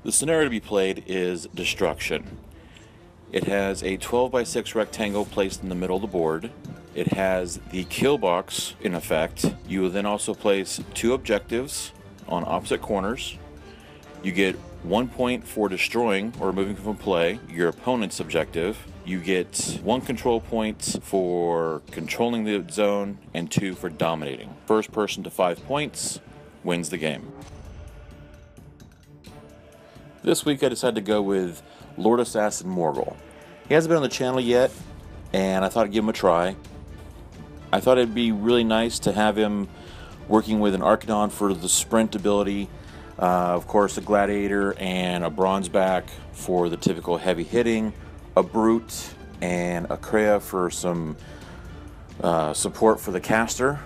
The scenario to be played is Destruction. It has a 12x6 rectangle placed in the middle of the board. It has the kill box in effect. You will then also place 2 objectives on opposite corners. You get 1 point for destroying or removing from play your opponent's objective. You get 1 control point for controlling the zone and 2 for dominating. First person to 5 points wins the game. This week I decided to go with Lord Assassin E-Morghoul. He hasn't been on the channel yet, and I thought I'd give him a try. I thought it'd be really nice to have him working with an Archidon for the sprint ability, of course a Gladiator and a Bronzeback for the typical heavy hitting, a Brute and a Krea for some support for the caster,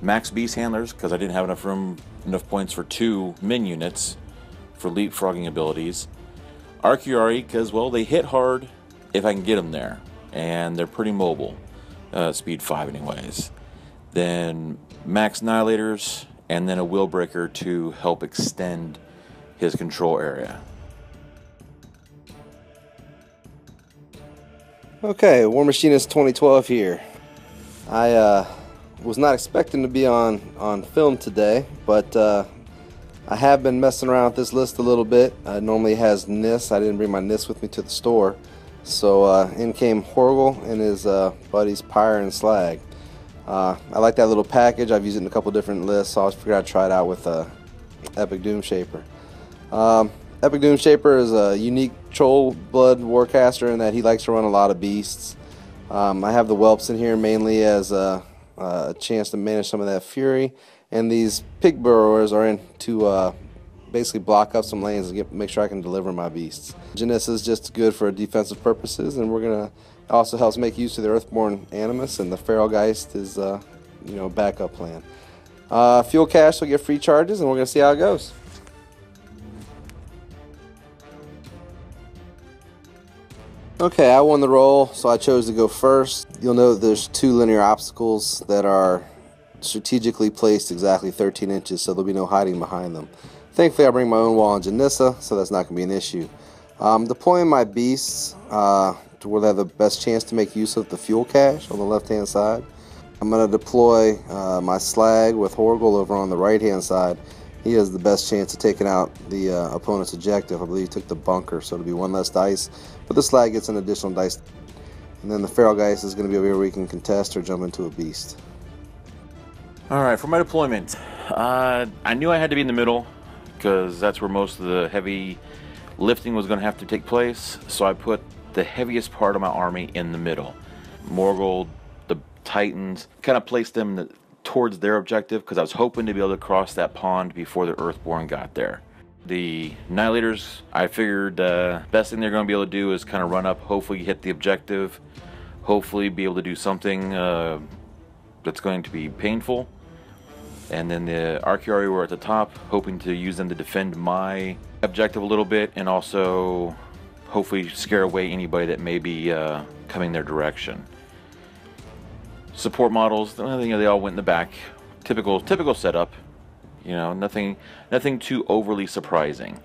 max beast handlers because I didn't have enough points for 2 min units for leapfrogging abilities, Arcuarii because, well, they hit hard if I can get them there, and they're pretty mobile, speed 5 anyways. Then max Nihilators, and then a Willbreaker to help extend his control area. Okay, Warmachine 2012 here. I was not expecting to be on film today, but I have been messing around with this list a little bit. It normally has Nis. I didn't bring my Nis with me to the store. So in came Horgle and his buddies Pyre and Slag. I like that little package. I've used it in a couple different lists, so I figured I'd try it out with Epic Doomshaper. Epic Doomshaper is a unique Trollblood warcaster in that he likes to run a lot of beasts. I have the Whelps in here mainly as a chance to manage some of that fury. And these Pyg Burrowers are in to basically block up some lanes and make sure I can deliver my beasts. Janissa is just good for defensive purposes, and we're gonna also helps make use of the Earthborn Animus, and the Feral Geist is backup plan. Fuel cache will get free charges, and we're gonna see how it goes. Okay, I won the roll, so I chose to go first. You'll note there's 2 linear obstacles that are strategically placed exactly 13 inches, so there'll be no hiding behind them. Thankfully I bring my own wall on Janissa, so that's not going to be an issue. Deploying my beasts to where they have the best chance to make use of the fuel cache on the left hand side. I'm going to deploy my Slag with Horgle over on the right hand side. He has the best chance of taking out the opponent's objective. I believe he took the bunker, so it'll be 1 less dice, but the Slag gets an additional dice. And then the Feral Geist is going to be over here where he can contest or jump into a beast. Alright, for my deployment, I knew I had to be in the middle because that's where most of the heavy lifting was going to have to take place, so I put the heaviest part of my army in the middle. E-Morghoul, the Titans, kind of placed them towards their objective because I was hoping to be able to cross that pond before the Earthborn got there. The Nihilators, I figured best thing they're going to be able to do is kind of run up, hopefully hit the objective, hopefully be able to do something that's going to be painful. And then the Arcuarii were at the top, hoping to use them to defend my objective a little bit, and also hopefully scare away anybody that may be coming their direction. Support models, they all went in the back. Typical setup. Nothing too overly surprising.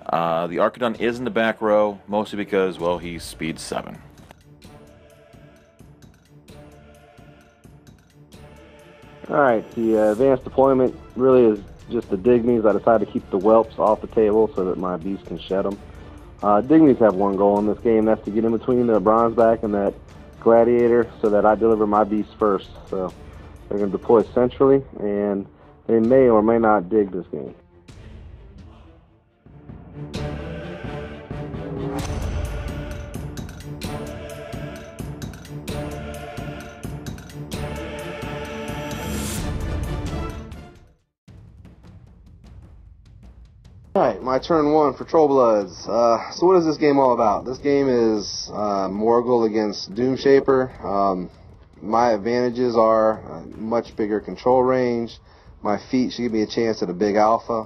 The Archidon is in the back row, mostly because, well, he's speed 7. Alright, the advanced deployment really is just the Dignies. I decided to keep the Whelps off the table so that my beast can shed them. Dignies have one goal in this game, that's to get in between the Bronzeback and that Gladiator so that I deliver my beast first. So they're going to deploy centrally, and they may or may not dig this game. Alright, my turn 1 for Trollbloods. So what is this game all about? This game is E-Morghoul against Doomshaper. My advantages are a much bigger control range. My feet should give me a chance at a big alpha.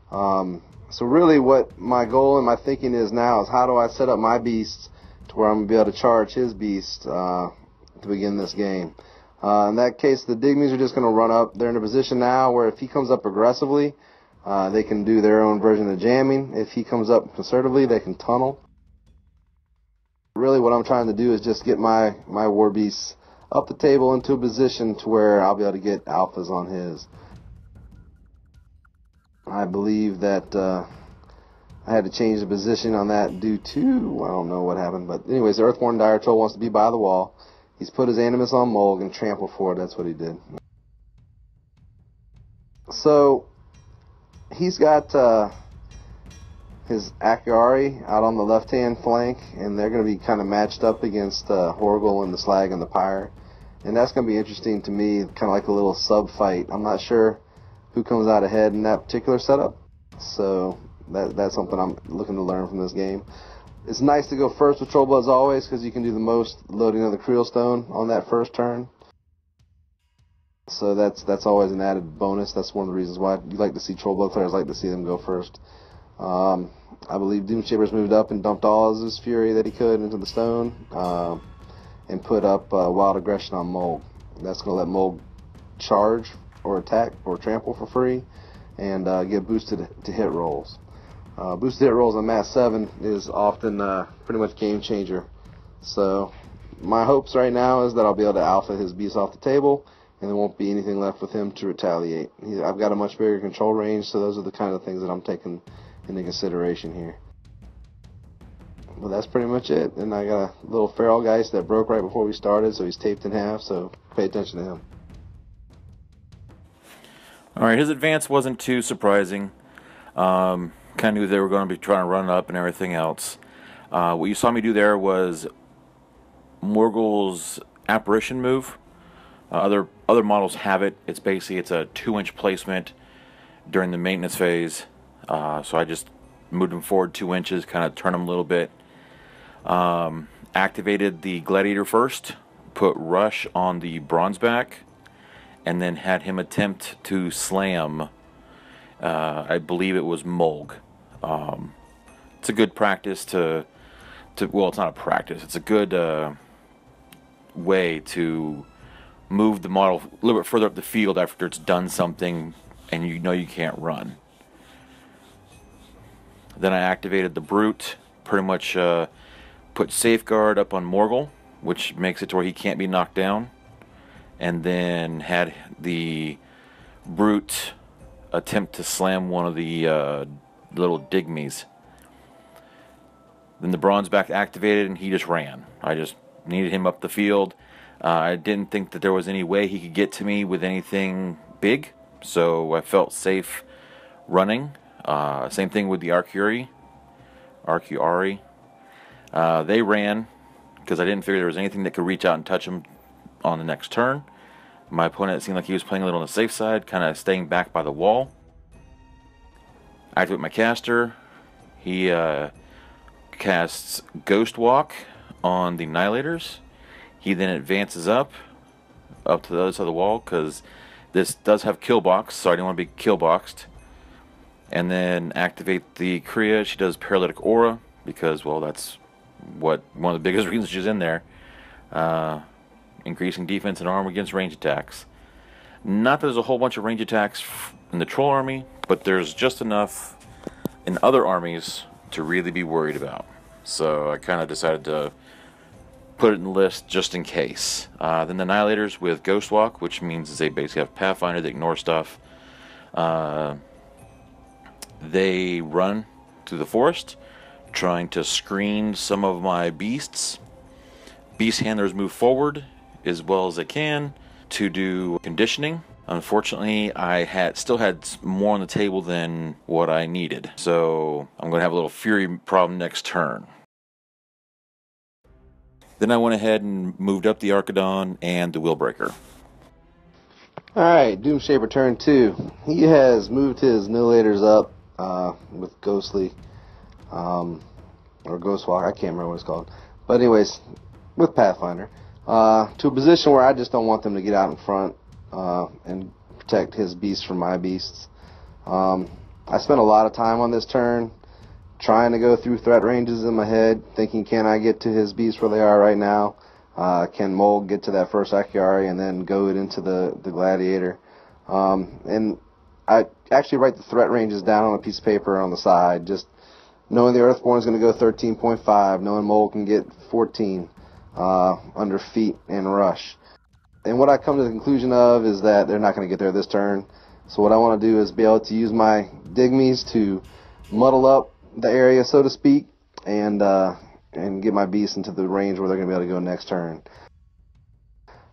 So really what my goal and my thinking is now is how do I set up my beast to where I'm going to be able to charge his beast to begin this game. In that case, the Dignies are just going to run up. They're in a position now where if he comes up aggressively, They can do their own version of jamming. If he comes up conservatively, they can tunnel. Really what I'm trying to do is just get my war beasts up the table into a position to where I'll be able to get alphas on his. I believe that I had to change the position on that due to, I don't know what happened, but anyways, the Earthborn Dire Troll wants to be by the wall. He's put his Animus on Mulg and trample for it. That's what he did. So he's got his Arcuarii out on the left-hand flank, and they're going to be kind of matched up against Horgle and the Slag and the Pyre. And that's going to be interesting to me, kind of like a little sub-fight. I'm not sure who comes out ahead in that particular setup. So that's something I'm looking to learn from this game. It's nice to go first with Trollbloods always, because you can do the most loading of the Krielstone on that first turn. So that's always an added bonus. That's one of the reasons why you like to see Trollblood players like to see them go first. I believe Doomshaper's moved up and dumped all of his fury that he could into the stone, and put up Wild Aggression on Mulg. That's going to let Mulg charge or attack or trample for free, and get boosted to hit rolls. Boosted hit rolls on Mass 7 is often pretty much game changer. So my hopes right now is that I'll be able to alpha his beast off the table, and there won't be anything left with him to retaliate. I've got a much bigger control range, so those are the kind of things that I'm taking into consideration here. Well, that's pretty much it. And I got a little feral geist that broke right before we started, so he's taped in half, so pay attention to him. Alright, his advance wasn't too surprising. Kind of knew they were going to be trying to run up and everything else. What you saw me do there was E-Morghoul's apparition move. Other models have it. It's a 2-inch placement during the maintenance phase. So I just moved him forward 2 inches, kind of turn him a little bit. Activated the Gladiator first, put Rush on the Bronzeback, and then had him attempt to slam, I believe it was Mulg. It's a good practice well, it's not a practice, it's a good way to move the model a little bit further up the field after it's done something and you know you can't run. Then I activated the Brute, pretty much put Safeguard up on E-Morghoul, which makes it to where he can't be knocked down, and then had the Brute attempt to slam one of the little Digmies. Then the Bronzeback activated and he just ran. I just needed him up the field. I didn't think that there was any way he could get to me with anything big, so I felt safe running. Same thing with the Arcuarii. They ran because I didn't figure there was anything that could reach out and touch him on the next turn. My opponent seemed like he was playing a little on the safe side, kind of staying back by the wall. I activate my caster. He casts Ghost Walk on the Nihilators. He then advances up to the other side of the wall, because this does have kill box, so I didn't want to be kill boxed. And then activate the Krea. She does Paralytic Aura, because, well, that's one of the biggest reasons she's in there. Increasing defense and armor against range attacks. Not that there's a whole bunch of range attacks in the Troll army, but there's just enough in other armies to really be worried about. So I kind of decided to put it in the list just in case. Then the Nihilators with Ghost Walk, which means they basically have Pathfinder, they ignore stuff. They run through the forest, trying to screen some of my beasts. Beast handlers move forward as well as they can to do conditioning. Unfortunately, I still had more on the table than what I needed, so I'm going to have a little fury problem next turn. Then I went ahead and moved up the Archidon and the Willbreaker. Alright, Doomshaper turn 2. He has moved his Nihilators up with Ghostly, or Ghostwalk, I can't remember what it's called. But anyways, with Pathfinder, to a position where I just don't want them to get out in front and protect his beasts from my beasts. I spent a lot of time on this turn trying to go through threat ranges in my head, thinking, can I get to his beasts where they are right now? Can Mulg get to that first Arcuarii and then go it into the Gladiator? And I actually write the threat ranges down on a piece of paper on the side, just knowing the Earthborn is going to go 13.5, knowing Mulg can get 14 under feet and rush. And what I come to the conclusion of is that they're not going to get there this turn. So what I want to do is be able to use my Digmies to muddle up the area, so to speak, and get my beasts into the range where they're going to be able to go next turn.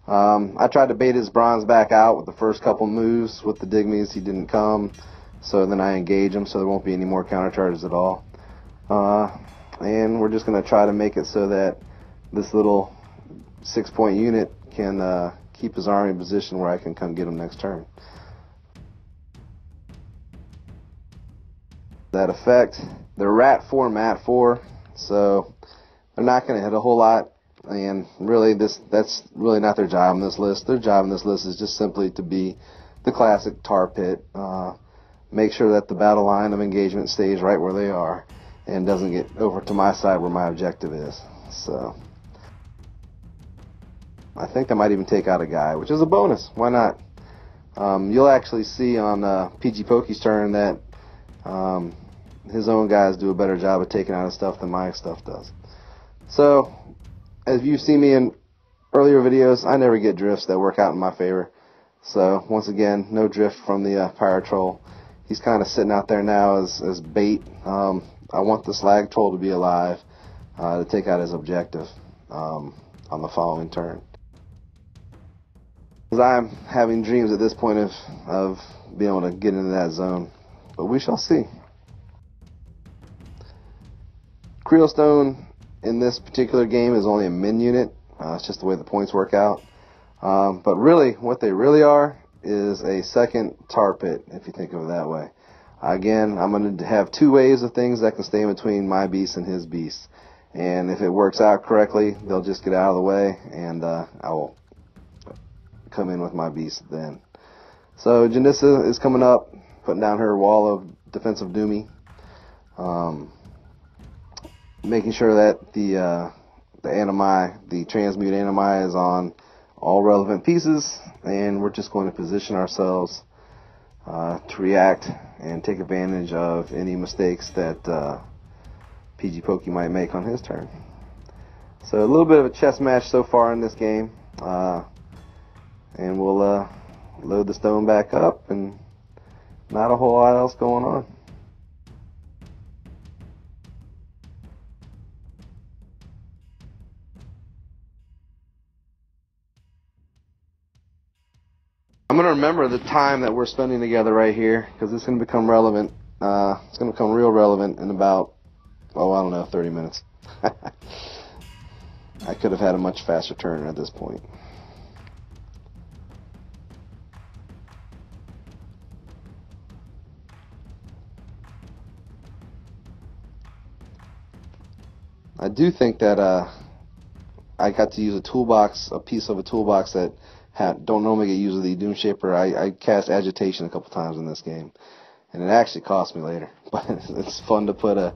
I tried to bait his Bronzeback out with the first couple moves with the Digmies. He didn't come, so then I engage him, so there won't be any more counter charges at all. And we're just going to try to make it so that this little 6-point unit can keep his army in position where I can come get him next turn. That effect, they're Rat 4, Mat 4, so they're not going to hit a whole lot. And really, that's really not their job on this list. Their job on this list is just simply to be the classic tar pit. Make sure that the battle line of engagement stays right where they are and doesn't get over to my side where my objective is. So I think I might even take out a guy, which is a bonus. Why not? You'll actually see on PG-Pokey's turn that his own guys do a better job of taking out his stuff than my stuff does. So, as you've seen me in earlier videos, I never get drifts that work out in my favor. So, once again, no drift from the Pyre Troll. He's kind of sitting out there now as bait. I want the Slag Troll to be alive to take out his objective on the following turn. Because I'm having dreams at this point of being able to get into that zone. But we shall see. Krielstone in this particular game is only a min unit. It's just the way the points work out. But really, what they really are is a second tar pit, if you think of it that way. Again, I'm going to have two waves of things that can stay in between my beast and his beast. And if it works out correctly, they'll just get out of the way, and I will come in with my beast then. So Janissa is coming up, putting down her wall of defensive doomy. Making sure that the animi, the transmute animi, is on all relevant pieces, and we're just going to position ourselves to react and take advantage of any mistakes that PG-Pokey might make on his turn. So a little bit of a chess match so far in this game, and we'll load the stone back up, and not a whole lot else going on. I'm going to remember the time that we're spending together right here, because it's going to become relevant. It's going to become real relevant in about, oh, I don't know, 30 minutes. I could have had a much faster turn at this point. I do think that I got to use a toolbox, a piece of a toolbox that don't normally get used with the E-Doomshaper. I cast Agitation a couple times in this game, and it actually cost me later. But it's fun to put a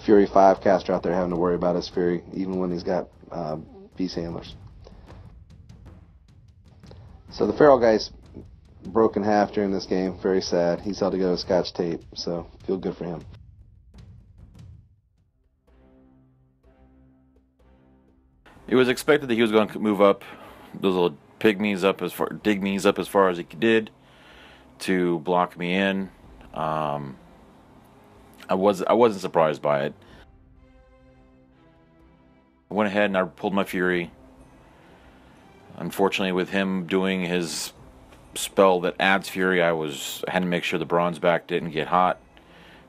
Fury 5 caster out there having to worry about his Fury, even when he's got Beast Handlers. So the Feral guy's broke in half during this game. Very sad. He's had to go to Scotch tape, so feel good for him. It was expected that he was going to move up those little pygmies up as far, Digmies up as far as he did to block me in. I wasn't surprised by it. I went ahead and I pulled my Fury. Unfortunately, with him doing his spell that adds Fury, I had to make sure the Bronzeback didn't get hot.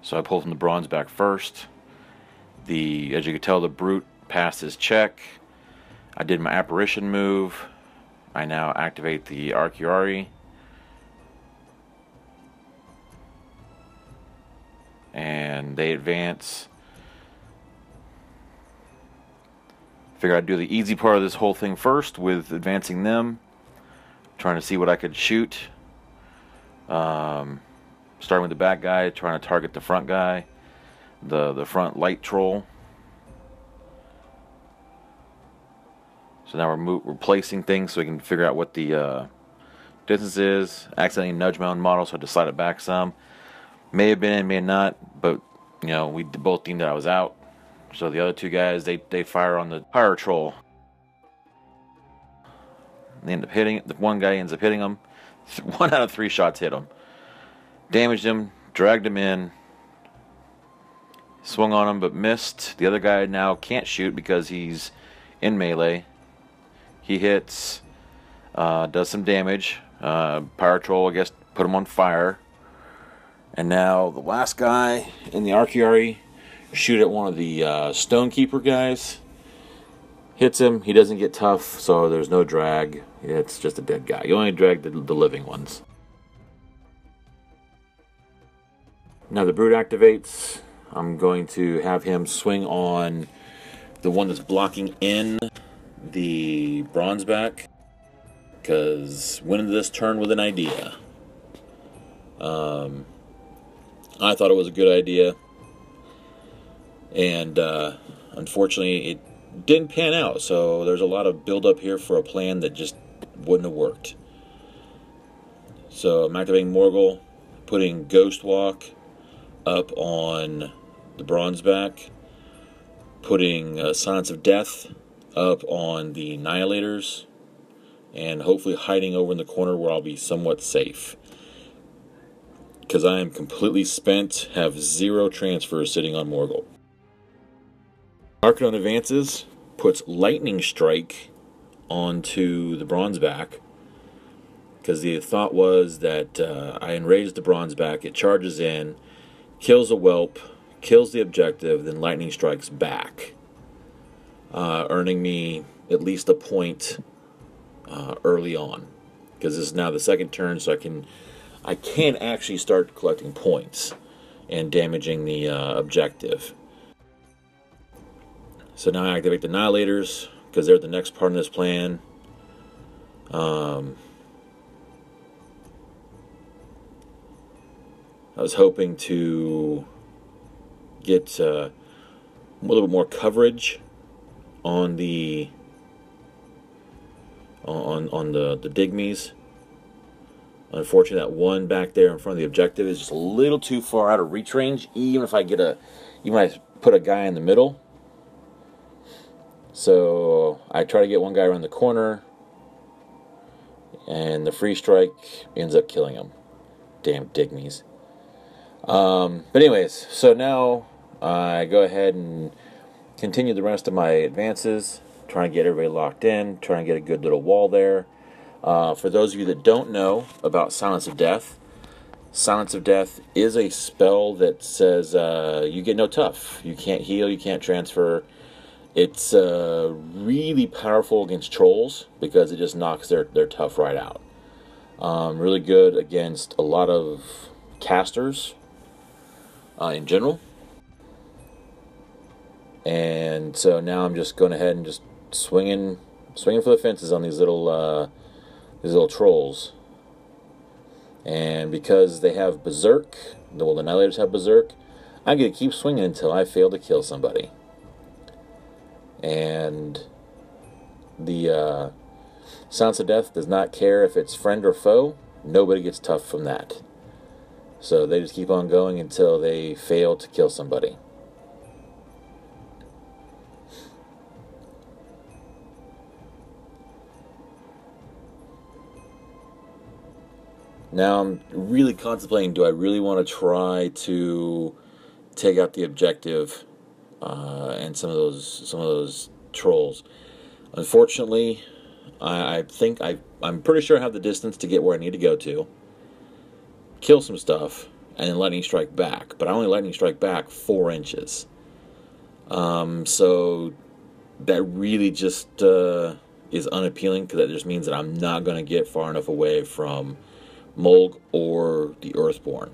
So I pulled from the Bronzeback first. As you could tell, the Brute passed his check. I did my Apparition move. I now activate the Arcuarii. And they advance. Figure I'd do the easy part of this whole thing first with advancing them. Trying to see what I could shoot. Starting with the back guy, trying to target the front guy. The front light troll. So now we're placing things so we can figure out what the distance is. Accidentally nudged my own model, so I had to slide it back some. May have been in, may not, but you know, we both deemed that I was out. So the other two guys, they fire on the Pyre Troll. They end up hitting, the one guy ends up hitting him. 1 out of 3 shots hit him. Damaged him, dragged him in. Swung on him but missed. The other guy now can't shoot because he's in melee. He hits, does some damage. Pyre Troll, I guess, put him on fire. And now the last guy in the Arcuarii shoot at one of the Stonekeeper guys. Hits him. He doesn't get tough, so there's no drag. It's just a dead guy. You only drag the living ones. Now the Brute activates. I'm going to have him swing on the one that's blocking in the Bronzeback, because went into this turn with an idea. I thought it was a good idea, and unfortunately it didn't pan out, so there's a lot of build up here for a plan that just wouldn't have worked. So I'm activating Morghoul, putting Ghost Walk up on the Bronzeback, putting Silence of Death up on the Nihilators, and hopefully hiding over in the corner where I'll be somewhat safe. Because I am completely spent, have 0 transfers sitting on Morghoul. Archidon advances, puts Lightning Strike onto the Bronzeback, because the thought was that I enraged the Bronzeback, it charges in, kills a Whelp, kills the objective, then Lightning Strikes back, earning me at least a point early on, because this is now the second turn, so I can actually start collecting points and damaging the objective. So now I activate the Nihilators, because they're the next part of this plan. I was hoping to get a little bit more coverage on the Digmies. Unfortunately, that one back there in front of the objective is just a little too far out of reach range, even if I put a guy in the middle. So I try to get one guy around the corner, and the free strike ends up killing him. Damn Digmies. But anyways, so now I go ahead and continue the rest of my advances, trying to get everybody locked in, trying to get a good little wall there. For those of you that don't know about Silence of Death is a spell that says you get no tough. You can't heal, you can't transfer. It's really powerful against trolls because it just knocks their tough right out. Really good against a lot of casters in general. And so now I'm just going ahead and just swinging for the fences on these little trolls. And because they have Berserk, the Nihilators have Berserk, I'm going to keep swinging until I fail to kill somebody. And the Silence of Death does not care if it's friend or foe. Nobody gets tough from that. So they just keep on going until they fail to kill somebody. Now I'm really contemplating, do I really want to try to take out the objective and some of those trolls? Unfortunately, I think I'm pretty sure I have the distance to get where I need to go to, kill some stuff, and then lightning strike back. But I only lightning strike back 4 inches. So that really just is unappealing, because that just means that I'm not going to get far enough away from Mulg or the Earthborn.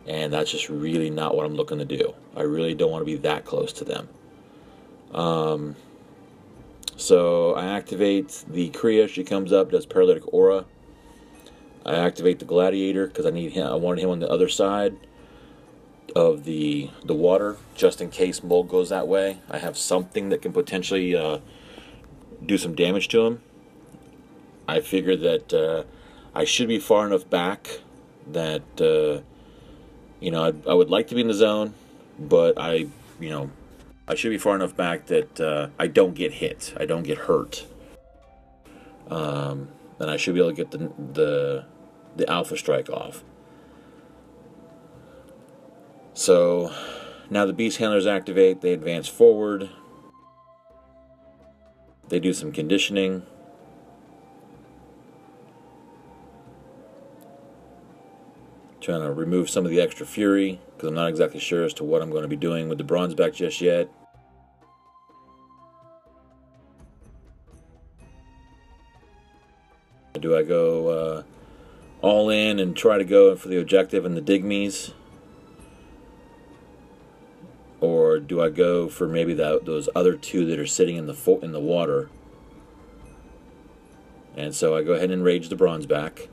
And that's just really not what I'm looking to do. I really don't want to be that close to them. So I activate the Krea. She comes up, does Paralytic Aura. I activate the Gladiator because I wanted him on the other side of the water, just in case Mulg goes that way. I have something that can potentially do some damage to him. I figured that I should be far enough back that, you know, I would like to be in the zone, but I should be far enough back that I don't get hit, I don't get hurt. And I should be able to get the Alpha Strike off. So now the Beast Handlers activate, they advance forward, they do some conditioning. Trying to remove some of the extra fury, because I'm not exactly sure as to what I'm going to be doing with the Bronzeback just yet. Do I go all in and try to go for the objective and the Digmies? Or do I go for maybe those other two that are sitting in the water? And so I go ahead and enrage the Bronzeback.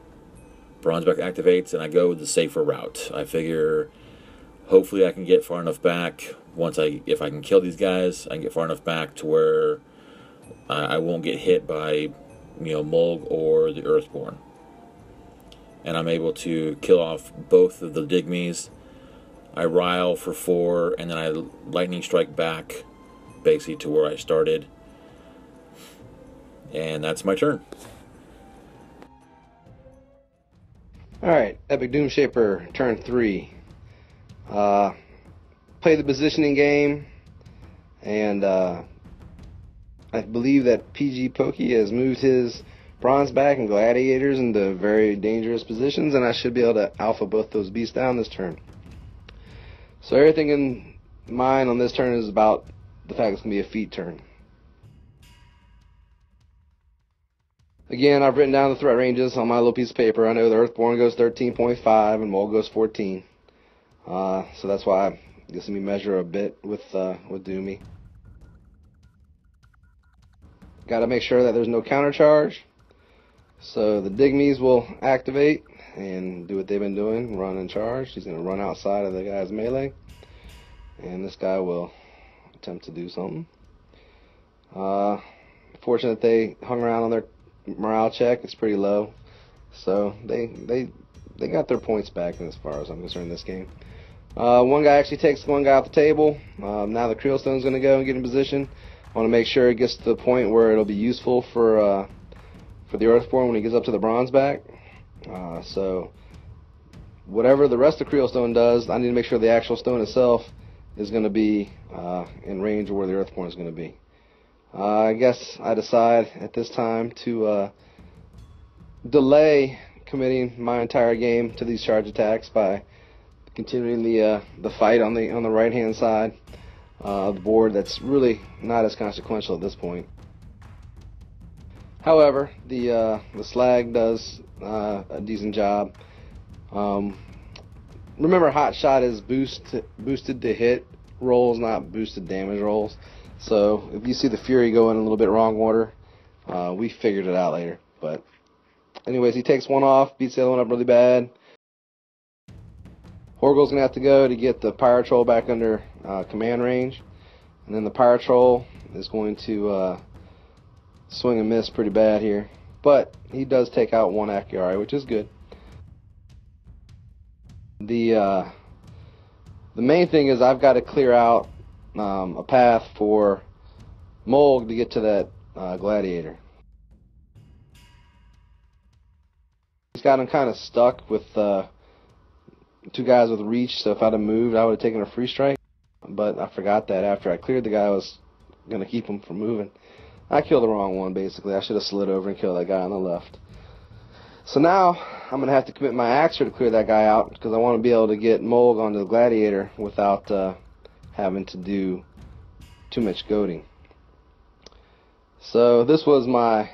Bronzeback activates, and I go with the safer route. I figure hopefully I can get far enough back. If I can kill these guys, I can get far enough back to where I won't get hit by, you know, Mulg or the Earthborn. And I'm able to kill off both of the Digmies. I rile for 4, and then I lightning strike back, basically to where I started. And that's my turn. Alright, Epic Doomshaper, turn 3. Play the positioning game, and I believe that PG-Pokey has moved his Bronzeback and Gladiators into very dangerous positions, and I should be able to alpha both those beasts down this turn. So everything in mind on this turn is about the fact it's going to be a feat turn. Again, I've written down the threat ranges on my little piece of paper. I know the Earthborn goes 13.5 and Mulg goes 14. So that's why I'm guessing me measure a bit with Doomy. Got to make sure that there's no counter charge. So the Digmies will activate and do what they've been doing, run and charge. He's going to run outside of the guy's melee. And this guy will attempt to do something. Fortunate they hung around on their morale check. It's pretty low, so they got their points back as far as I'm concerned this game. One guy actually takes one guy off the table. Now the Krielstone's going to go and get in position. I want to make sure it gets to the point where it'll be useful for the Earthborn when he gets up to the Bronzeback. So whatever the rest of Krielstone does, I need to make sure the actual stone itself is going to be in range of where the Earthborn is going to be. I guess I decide at this time to delay committing my entire game to these charge attacks by continuing the fight on the right hand side of the board. That's really not as consequential at this point. However, the Slag does a decent job. Remember, Hot Shot is boosted to hit rolls, not boosted damage rolls. So if you see the Fury go in a little bit wrong order, we figured it out later. But anyways, he takes one off, beats the other one up really bad. Horgle's going to have to go to get the Pyre Troll back under command range. And then the Pyre Troll is going to swing and miss pretty bad here. But he does take out one Arcuarii, which is good. The main thing is I've got to clear out a path for Mulg to get to that Gladiator. He's got him kind of stuck with two guys with reach, so if I'd have moved, I would have taken a free strike. But I forgot that after I cleared the guy, I was going to keep him from moving. I killed the wrong one, basically. I should have slid over and killed that guy on the left. So now I'm going to have to commit my Axer to clear that guy out, because I want to be able to get Mulg onto the Gladiator without having to do too much goading. So this was my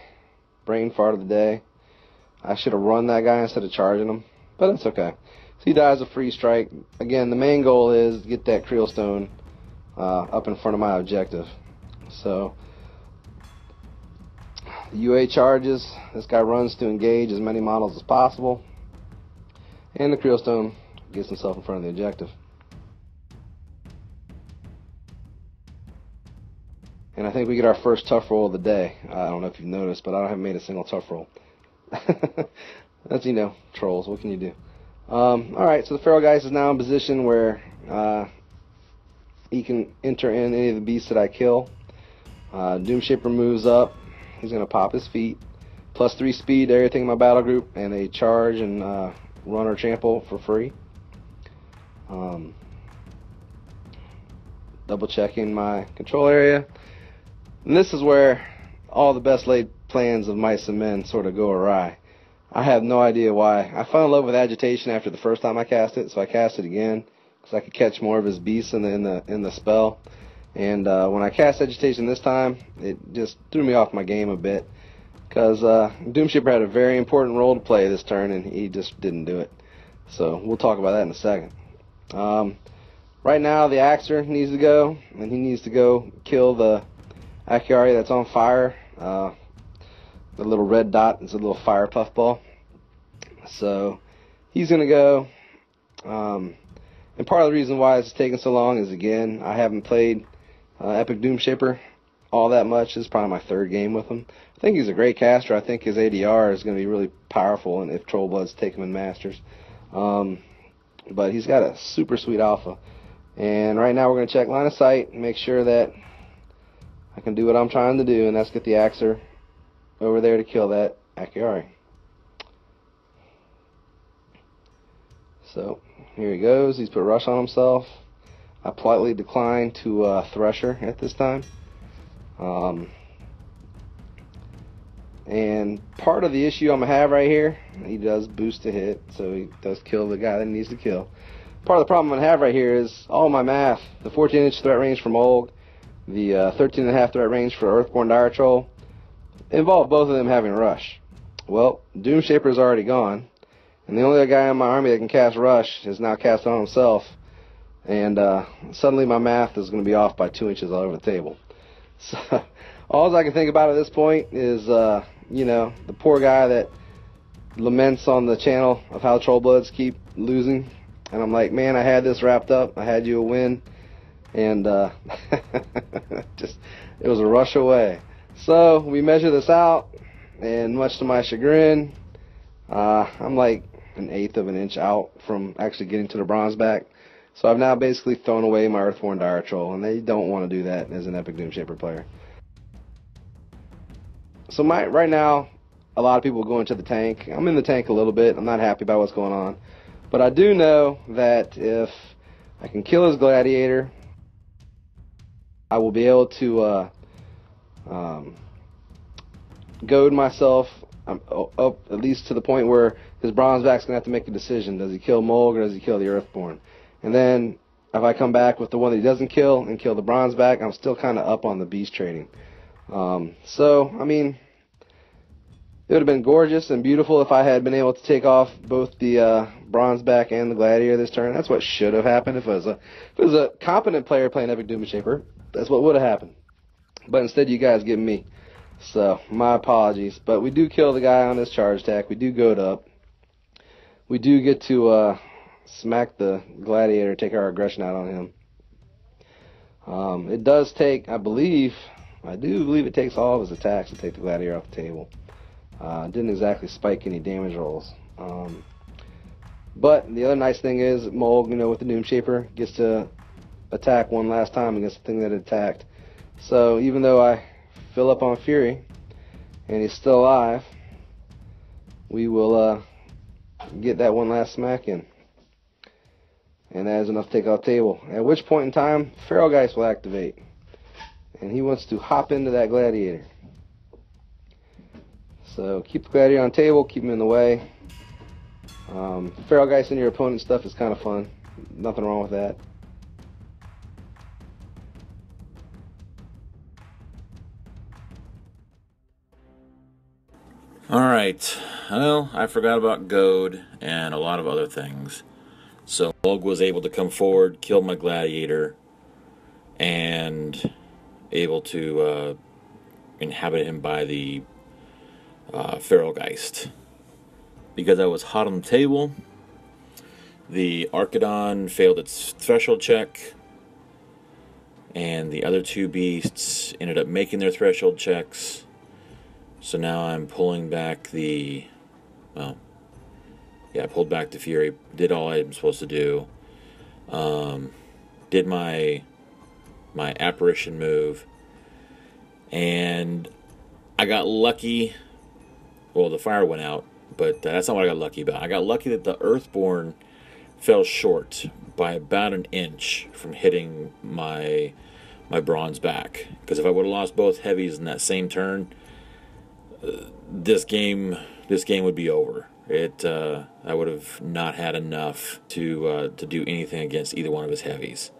brain fart of the day. I should have run that guy instead of charging him, but that's okay. So he dies a free strike. Again, the main goal is to get that Krielstone up in front of my objective. So the UA charges. This guy runs to engage as many models as possible, and the Krielstone gets himself in front of the objective. And I think we get our first tough roll of the day. I don't know if you've noticed, but I haven't made a single tough roll. That's, you know, trolls. What can you do? Alright, so the Feral Geist is now in position where he can enter in any of the beasts that I kill. Doomshaper moves up. He's going to pop his feet. +3 speed to everything in my battle group, and a charge and run or trample for free. Double checking my control area. And this is where all the best laid plans of mice and men sort of go awry. I have no idea why. I fell in love with Agitation after the first time I cast it, so I cast it again because I could catch more of his beasts in the spell. And when I cast Agitation this time, it just threw me off my game a bit because Doomshaper had a very important role to play this turn, and he just didn't do it. So we'll talk about that in a second. Right now, the Axer needs to go, and he needs to go kill the Arcuarii that's on fire. The little red dot is a little fire puffball. So he's going to go. And part of the reason why it's taking so long is, again, I haven't played Epic Doomshaper all that much. This is probably my third game with him. I think he's a great caster. I think his ADR is going to be really powerful, and if Trollbloods take him in Masters. But he's got a super sweet alpha. And right now we're going to check line of sight and make sure that I can do what I'm trying to do, and that's get the Axer over there to kill that Arcuarii. So here he goes. He's put Rush on himself. I politely decline to Thresher at this time. And part of the issue I'm going to have right here, he does boost a hit, so he does kill the guy that he needs to kill. Part of the problem I'm going to have right here is all my math. The 14-inch threat range for Mulg, the 13.5 threat range for Earthborn Dire Troll, involve both of them having Rush. Well, Doomshaper is already gone, and the only other guy in my army that can cast Rush is now cast on himself, and suddenly my math is going to be off by 2 inches all over the table. So all I can think about at this point is, you know, the poor guy that laments on the channel of how Trollbloods keep losing. And I'm like, man, I had this wrapped up. I had you a win. And just, it was a rush away. So we measure this out, and much to my chagrin, I'm like 1/8 of an inch out from actually getting to the Bronzeback. So I've now basically thrown away my Earthborn Dire Troll, and they don't want to do that as an Epic Doomshaper player. So right now, a lot of people go into the tank. I'm in the tank a little bit. I'm not happy about what's going on. But I do know that if I can kill his Gladiator, I will be able to goad myself up at least to the point where his Bronzeback's going to have to make a decision. Does he kill Mulg or does he kill the Earthborn? And then if I come back with the one that he doesn't kill and kill the Bronzeback, I'm still kind of up on the beast trading. So, I mean, it would have been gorgeous and beautiful if I had been able to take off both the Bronzeback and the Gladiator this turn. That's what should have happened if it was a competent player playing Epic Doomshaper. That's what would have happened. But instead, you guys get me. So, my apologies. But we do kill the guy on this charge attack. We do goad up. We do get to smack the Gladiator, take our aggression out on him. It does take, I do believe it takes all of his attacks to take the Gladiator off the table. Didn't exactly spike any damage rolls. But the other nice thing is Mulg, you know, with the Doomshaper, gets to attack one last time against the thing that it attacked. So even though I fill up on Fury and he's still alive, we will get that one last smack in. And that is enough to take out the table. At which point in time, Feral Geist will activate. And he wants to hop into that Gladiator. So keep the Gladiator on the table, keep him in the way. Feral Geist in your opponent's stuff is kind of fun. Nothing wrong with that. Alright, well, I forgot about Goad and a lot of other things. So Mulg was able to come forward, kill my Gladiator, and able to inhabit him by the Feral Geist. Because I was hot on the table, the Archidon failed its threshold check, and the other two beasts ended up making their threshold checks. So now I'm pulling back the, well, Yeah, I pulled back the Fury, did all I'm supposed to do. Did my apparition move, and I got lucky. Well, the fire went out, but that's not what I got lucky about. I got lucky that the Earthborn fell short by about an inch from hitting my Bronzeback. Because if I would have lost both heavies in that same turn, this game would be over. I would have not had enough to do anything against either one of his heavies.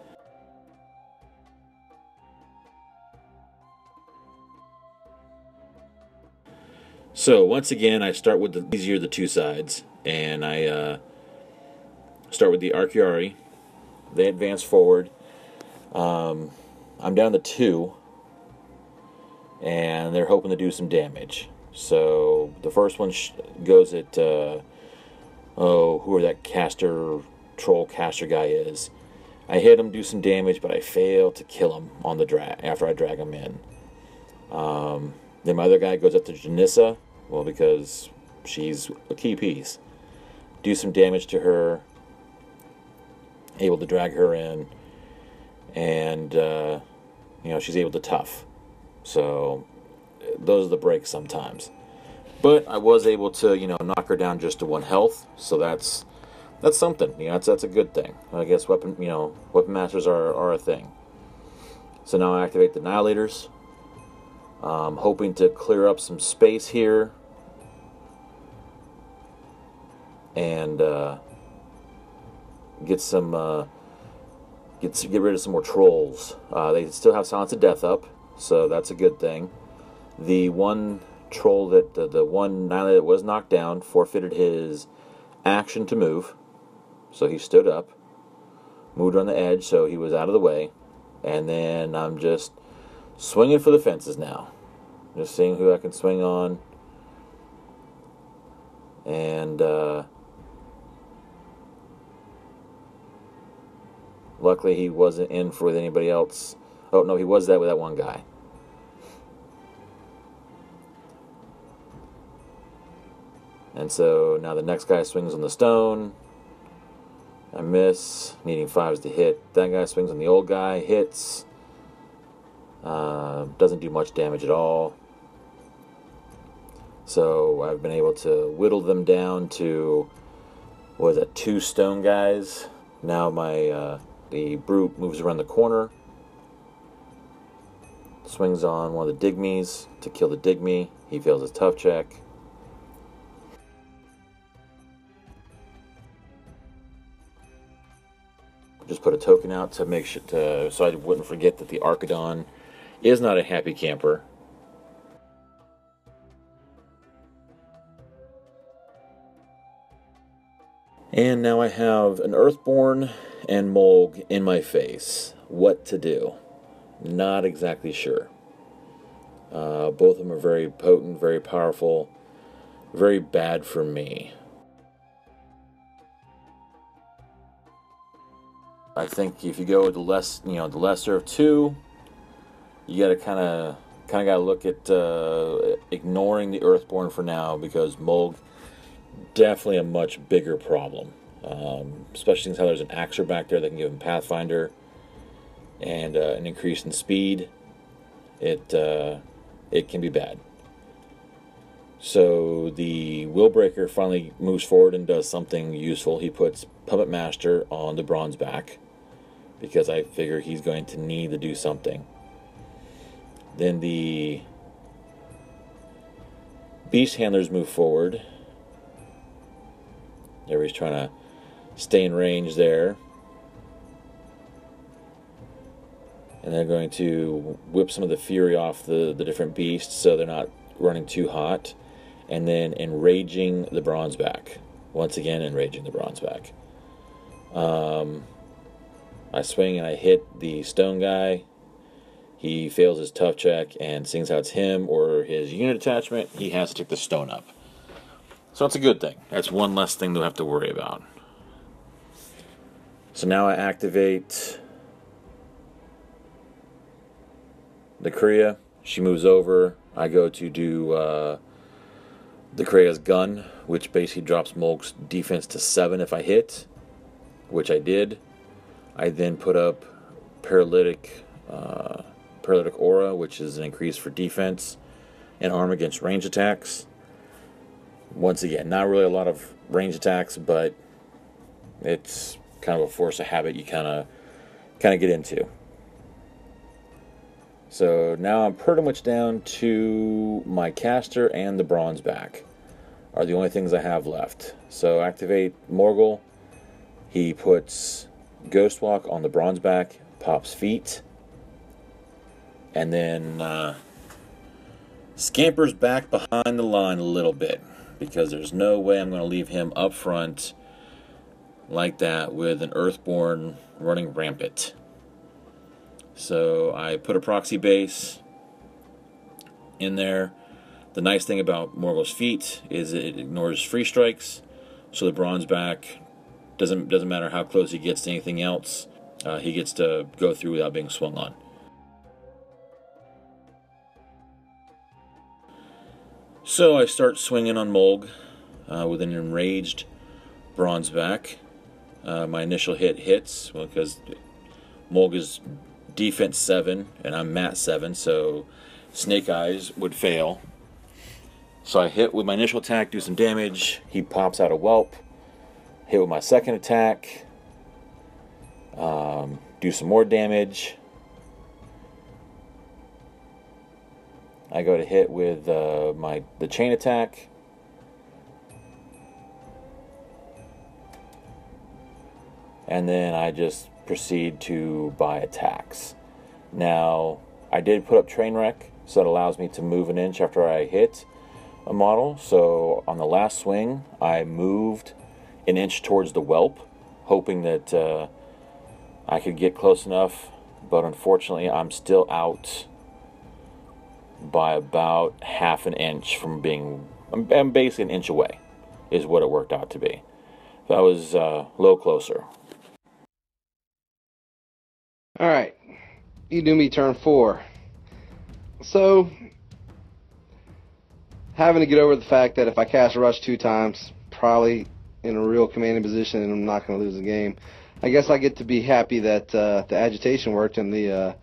So once again, I start with these are the two sides, and I start with the Arcuarii. They advance forward. I'm down to 2, and they're hoping to do some damage. So the first one goes at whoever that troll caster guy is. I hit him, do some damage, but I fail to kill him on the after I drag him in. Then my other guy goes up to Janissa, well, because she's a key piece. Do some damage to her, able to drag her in, and she's able to tough. So those are the breaks sometimes. But I was able to knock her down just to 1 health, so that's something. That's a good thing. I guess weapon masters are a thing. So now I activate the Nihilators. Hoping to clear up some space here and get rid of some more trolls. They still have Silence of Death up, so that's a good thing. The one troll the one Nihilator that was knocked down forfeited his action to move, so he stood up, moved on the edge, so he was out of the way, and then I'm just swinging for the fences now. Just seeing who I can swing on. And luckily he wasn't in for with anybody else. Oh, no, he was that with that one guy. And so now the next guy swings on the stone. I miss, needing 5s to hit. That guy swings on the old guy, hits. Doesn't do much damage at all. So I've been able to whittle them down to, 2 stone guys. Now the Brute moves around the corner, swings on one of the Digmies to kill the Digmy. He fails his tough check. Just put a token out to make sure so I wouldn't forget that the Archidon is not a happy camper. And now I have an Earthborn and Mulg in my face. What to do? Not exactly sure. Both of them are very potent, very powerful, very bad for me. I think if you go with the lesser of 2, you gotta kind of gotta look at ignoring the Earthborn for now, because Mulg definitely a much bigger problem. Especially since how there's an Axer back there that can give him Pathfinder and an increase in speed. It can be bad. So the Willbreaker finally moves forward and does something useful. He puts Puppet Master on the Bronzeback, because I figure he's going to need to do something. Then the Beast Handlers move forward. Everybody's trying to stay in range there. And they're going to whip some of the fury off the different beasts so they're not running too hot. And then enraging the Bronzeback. Once again, enraging the Bronzeback. I swing and I hit the stone guy. He fails his tough check, and seeing how it's him or his unit attachment, he has to take the stone up. So that's a good thing. That's one less thing to have to worry about. So now I activate the Krea. She moves over. I go to do the Krea's gun, which basically drops Mulg's defense to 7 if I hit, which I did. I then put up Paralytic Aura, which is an increase for defense and arm against range attacks. Once again, not really a lot of range attacks, but it's kind of a force of habit you kind of get into. So now I'm pretty much down to my caster and the Bronzeback are the only things I have left. So activate Morghoul. He puts Ghostwalk on the Bronzeback, pops feet, and then scampers back behind the line a little bit, because there's no way I'm going to leave him up front like that with an Earthborn running rampant. So I put a proxy base in there. The nice thing about Morghoul's feet is it ignores free strikes, so the Bronzeback doesn't matter how close he gets to anything else, he gets to go through without being swung on. So I start swinging on Mulg with an enraged Bronzeback. My initial hit hits, well, because Mulg is defense 7 and I'm mat 7, so Snake Eyes would fail. So I hit with my initial attack, do some damage. He pops out a Whelp. Hit with my second attack, do some more damage. I go to hit with the chain attack. And then I just proceed to buy attacks. Now, I did put up Trainwreck, so it allows me to move an inch after I hit a model. So on the last swing, I moved an inch towards the Whelp, hoping that I could get close enough, but unfortunately I'm still out by about half an inch from being, I'm basically an inch away, is what it worked out to be. So I was a little closer. Alright, E-Doomie turn 4. So, having to get over the fact that if I cast Rush 2 times, probably in a real commanding position and I'm not going to lose the game. I guess I get to be happy that the agitation worked and the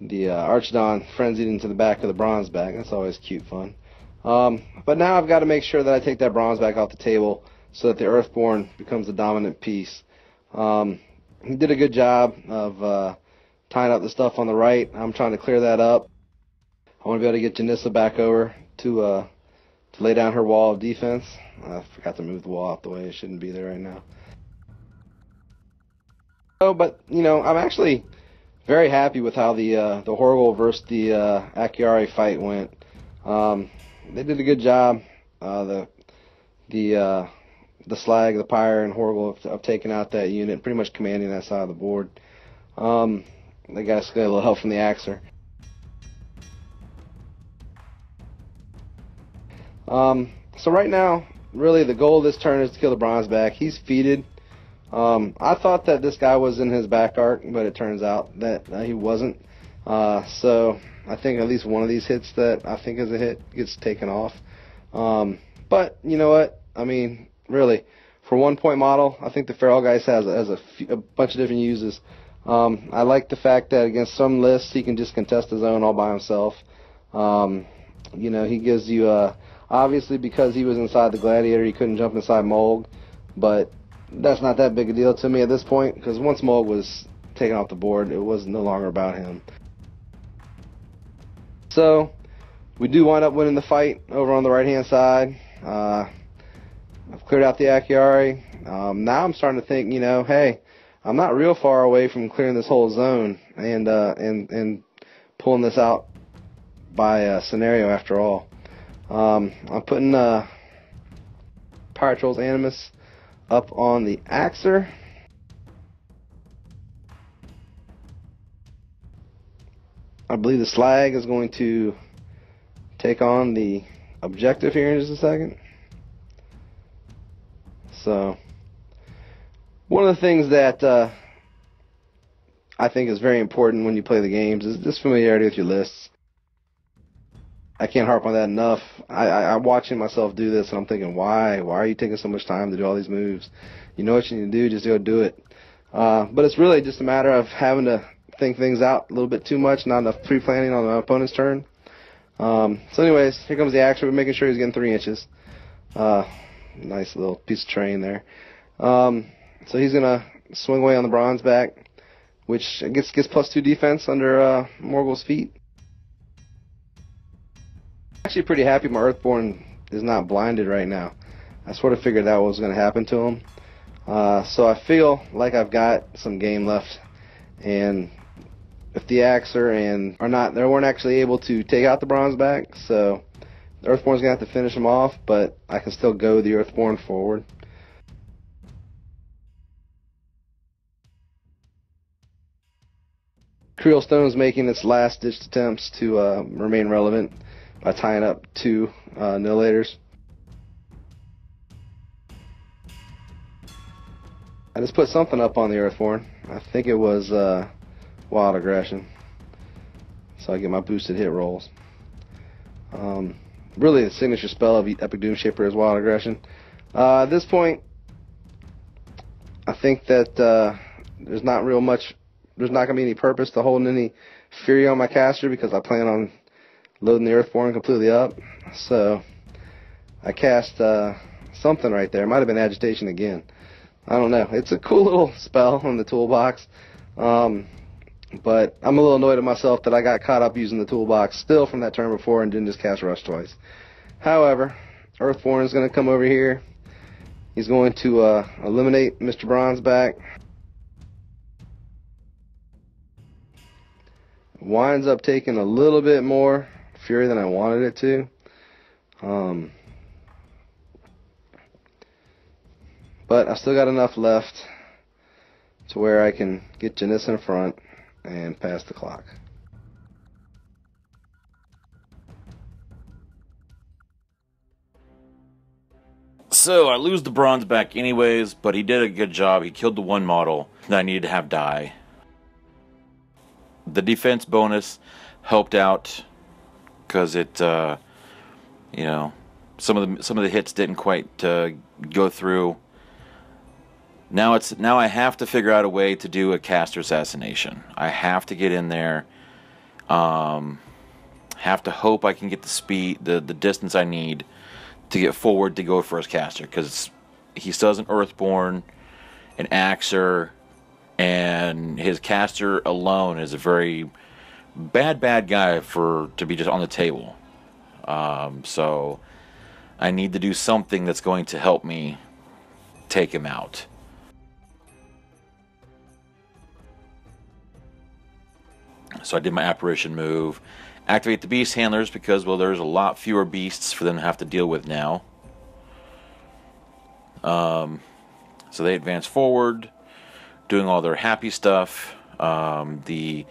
Archidon frenzied into the back of the Bronzeback. That's always cute fun. But now I've got to make sure that I take that Bronzeback off the table so that the Earthborn becomes the dominant piece. He did a good job of tying up the stuff on the right. I'm trying to clear that up. I want to be able to get Janissa back over to lay down her wall of defense. I forgot to move the wall out the way. It shouldn't be there right now. Oh, but you know, I'm actually very happy with how the Horgle versus the Arcuarii fight went. They did a good job. The Slag, the Pyre, and Horgle have taken out that unit, pretty much commanding that side of the board. They got a little help from the Axer. So right now, really the goal of this turn is to kill the Bronzeback. He's feated. I thought that this guy was in his back arc, but it turns out that he wasn't. So I think at least one of these hits that I think is a hit gets taken off. But you know what? I mean, really, for 1 point model, I think the Feral Geist has a bunch of different uses. I like the fact that against some lists he can just contest his own all by himself. You know, he gives you obviously because he was inside the Gladiator, he couldn't jump inside Mulg, but that's not that big a deal to me at this point, because once Mulg was taken off the board, it was no longer about him. So we do wind up winning the fight over on the right hand side. I've cleared out the Arcuarii. Now I'm starting to think, you know, hey, I'm not real far away from clearing this whole zone and pulling this out by scenario after all. I'm putting Pyre Troll's Animus up on the Axer. I believe the Slag is going to take on the objective here in just a second. So, one of the things that I think is very important when you play the games is just familiarity with your lists. I can't harp on that enough. I'm watching myself do this, and I'm thinking, why are you taking so much time to do all these moves? You know what you need to do, just go do it. But it's really just a matter of having to think things out a little bit too much, not enough pre-planning on my opponent's turn. So anyways, here comes the Axer. We're making sure he's getting 3 inches. Nice little piece of terrain there. So he's going to swing away on the Bronzeback, which gets +2 defense under E-Morghoul's feet. Actually pretty happy my Earthborn is not blinded right now. I sort of figured that was going to happen to him. So I feel like I've got some game left, and if the Axer they weren't actually able to take out the Bronzeback, so the Earthborn's going to have to finish him off, but I can still go the Earthborn forward. Krielstone's making its last-ditch attempts to remain relevant by tying up 2 Nihilators. I just put something up on the Earthborn. I think it was Wild Aggression, so I get my boosted hit rolls. Really, the signature spell of Epic Doomshaper is Wild Aggression. At this point, I think that there's not going to be any purpose to holding any Fury on my caster, because I plan on loading the Earthborn completely up. So I cast something right there. It might have been Agitation again. I don't know. It's a cool little spell on the toolbox. But I'm a little annoyed at myself that I got caught up using the toolbox still from that turn before and didn't just cast Rush twice. However, Earthborn is going to come over here. He's going to eliminate Mr. Bronzeback. Winds up taking a little bit more Fury than I wanted it to. But I still got enough left to where I can get Janissa in front and pass the clock. So I lose the Bronzeback anyways, but he did a good job. He killed the one model that I needed to have die. The defense bonus helped out because it, you know, some of the hits didn't quite go through. Now I have to figure out a way to do a caster assassination. I have to get in there. Have to hope I can get the speed, the distance I need to get forward to go for his caster, because he still has an Earthborn, an Axer, and his caster alone is a very bad guy to be just on the table. So I need to do something that's going to help me take him out. So I did my apparition move, activate the beast handlers, because, well, there's a lot fewer beasts for them to have to deal with now. So they advance forward, doing all their happy stuff. The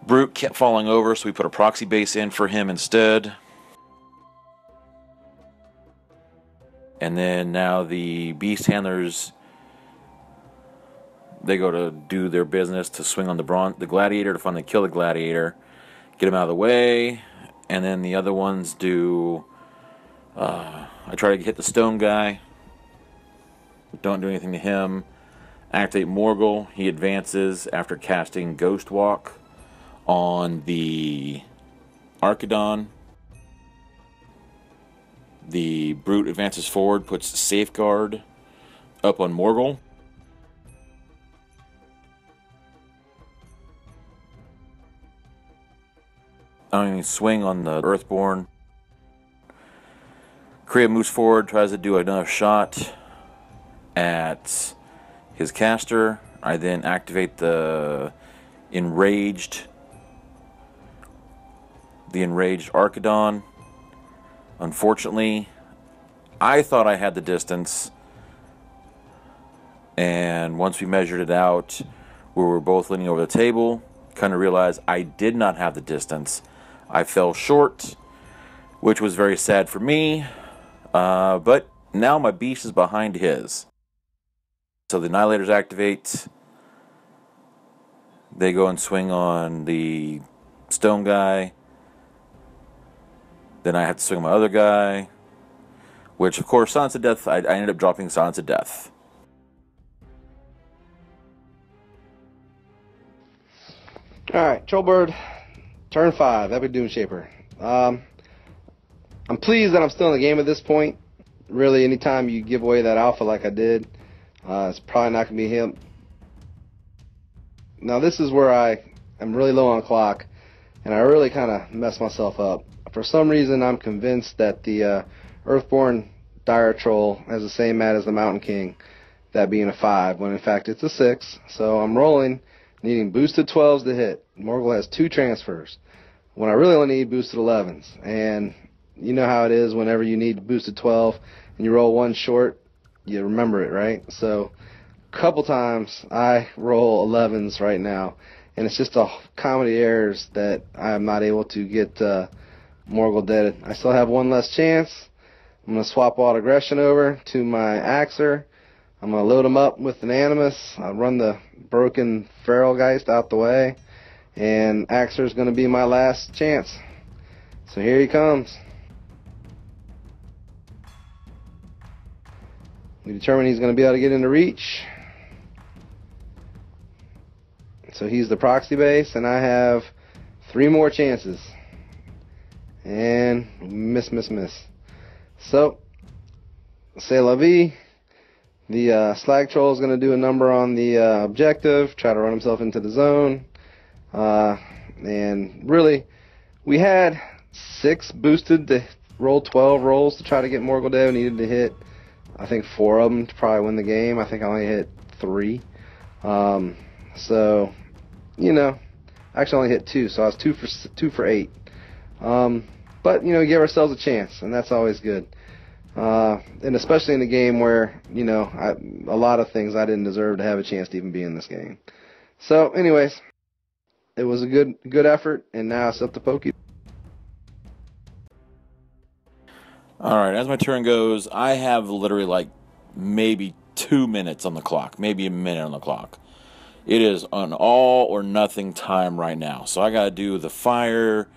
Brute kept falling over, so we put a proxy base in for him instead. And then now the beast handlers, they go to do their business to swing on the Gladiator to finally kill the Gladiator, get him out of the way, and then the other ones do. I try to hit the stone guy. Don't do anything to him. Activate E-Morghoul. He advances after casting Ghost Walk on the Archidon. The Brute advances forward, puts Safeguard up on E-Morghoul. I don't even swing on the Earthborn. Krea moves forward, tries to do another shot at his caster. I then activate the enraged Archidon. Unfortunately, I thought I had the distance, and once we measured it out, we were both leaning over the table. Kind of realized I did not have the distance. I fell short, which was very sad for me, but now my beast is behind his. So the Nihilators activate. They go and swing on the stone guy. Then I have to swing my other guy, which of course Silence of Death, I ended up dropping Silence of Death. Alright, Trollbird, turn 5, Epic Doomshaper. I'm pleased that I'm still in the game at this point. Really, anytime you give away that alpha like I did, it's probably not going to be him. Now this is where I am really low on clock, and I really kind of messed myself up. For some reason, I'm convinced that the Earthborn Dire Troll has the same mat as the Mountain King, that being a 5, when in fact it's a 6. So I'm rolling, needing boosted 12s to hit. E-Morghoul has 2 transfers, when I really only need boosted 11s. And you know how it is whenever you need boosted 12 and you roll 1 short, you remember it, right? So a couple times I roll 11s right now, and it's just a comedy errors that I'm not able to get Morghoul dead. I still have 1 less chance. I'm going to swap all aggression over to my Axer. I'm going to load him up with an Animus. I'll run the broken Feral Geist out the way, and Axer is going to be my last chance. So here he comes. We determine he's going to be able to get into reach. So he's the proxy base, and I have 3 more chances. And miss. So, c'est la vie. The Slag Troll is going to do a number on the objective, try to run himself into the zone. And really, we had 6 boosted to roll 12 rolls to try to get Morghoul dead. We needed to hit, I think, 4 of them to probably win the game. I think I only hit 3. So, you know, I actually only hit 2, so I was 2 for 8. But, you know, give ourselves a chance, and that's always good. And especially in a game where, you know, a lot of things I didn't deserve to have a chance to even be in this game. So, anyways, it was a good effort, and now it's up to Pokey. Alright, as my turn goes, I have literally like maybe 2 minutes on the clock, maybe a minute on the clock. It is an all or nothing time right now. So I gotta do the fire,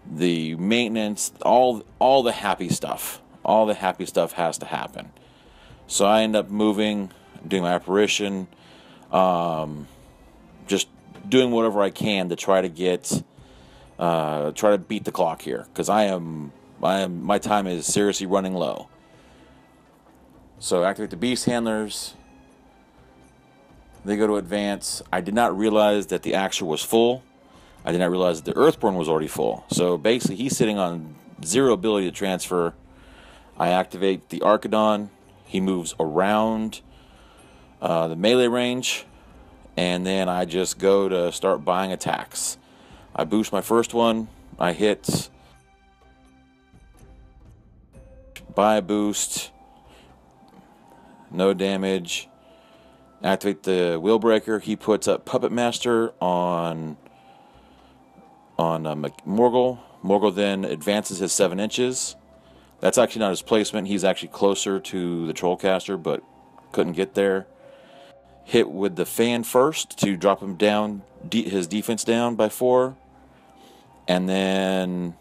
the maintenance, all the happy stuff. All the happy stuff has to happen. So I end up moving, doing my apparition, just doing whatever I can to try to get, try to beat the clock here, because my time is seriously running low. So activate the beast handlers. They go to advance. I did not realize that the Axer was full. I did not realize that the Earthborn was already full. So basically he's sitting on 0 ability to transfer. I activate the Archidon. He moves around the melee range, and then I just go to start buying attacks. I boost my first one. I hit, buy a boost, no damage. Activate the Willbreaker. He puts up Puppet Master on Morghoul. Morghoul then advances his 7 inches. That's actually not his placement. He's actually closer to the Trollcaster, but couldn't get there. Hit with the fan first to drop him down, his defense down by 4, and then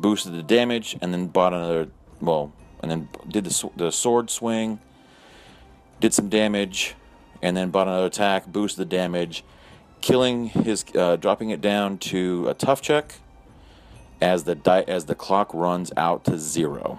boosted the damage, and then bought another. Well, and then did the sword swing, did some damage, and then bought another attack, boosted the damage, killing his, dropping it down to a tough check as the clock runs out to 0.